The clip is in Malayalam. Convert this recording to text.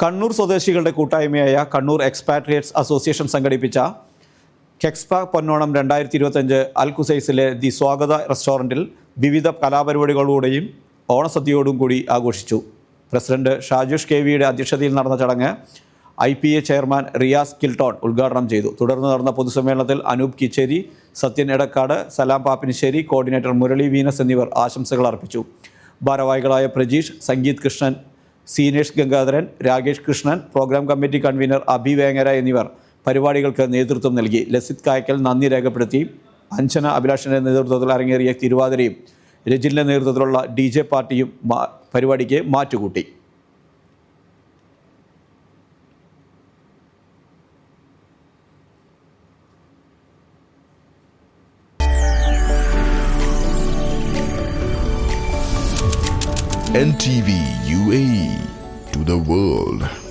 കണ്ണൂർ സ്വദേശികളുടെ കൂട്ടായ്മയായ കണ്ണൂർ എക്സ്പാട്രിയേറ്റ്സ് അസോസിയേഷൻ സംഘടിപ്പിച്ച കെക്സ്പ പൊന്നോണം 2025 അൽ ഖുസൈസിലെ ദി സ്വാഗത റെസ്റ്റോറൻറ്റിൽ വിവിധ കലാപരിപാടികളോടെയും ഓണസദ്യയോടും കൂടി ആഘോഷിച്ചു. പ്രസിഡന്റ് ഷാജുഷ് കെ.വിയുടെ അധ്യക്ഷതയിൽ നടന്ന ചടങ്ങ് IPA ചെയർമാൻ റിയാസ് കിൽട്ടോൺ ഉദ്ഘാടനം ചെയ്തു. തുടർന്ന് നടന്ന പൊതുസമ്മേളനത്തിൽ അനൂപ് കിച്ചേരി, സത്യൻ എടക്കാട്, സലാം പാപ്പിനിശ്ശേരി, കോർഡിനേറ്റർ മുരളി വീനസ് എന്നിവർ ആശംസകൾ അർപ്പിച്ചു. ഭാരവാഹികളായ Prajeesh, Sangeeth Krishnan, Seenesh Gangadharan, Rakesh Krishnan, programme committee convener Abhi Vengara എന്നിവർ പരിപാടികൾക്ക് നേതൃത്വം നൽകി. ലസിത് കായക്കൽ നന്ദി രേഖപ്പെടുത്തി. അഞ്ജന അഭിലാഷിൻ്റെ നേതൃത്വത്തിൽ അരങ്ങേറിയ തിരുവാതിരയും രജിലിൻ്റെ നേതൃത്വത്തിലുള്ള DJ പാർട്ടിയും പരിപാടിക്ക് മാറ്റുകൂട്ടി. NTV UAE to the world.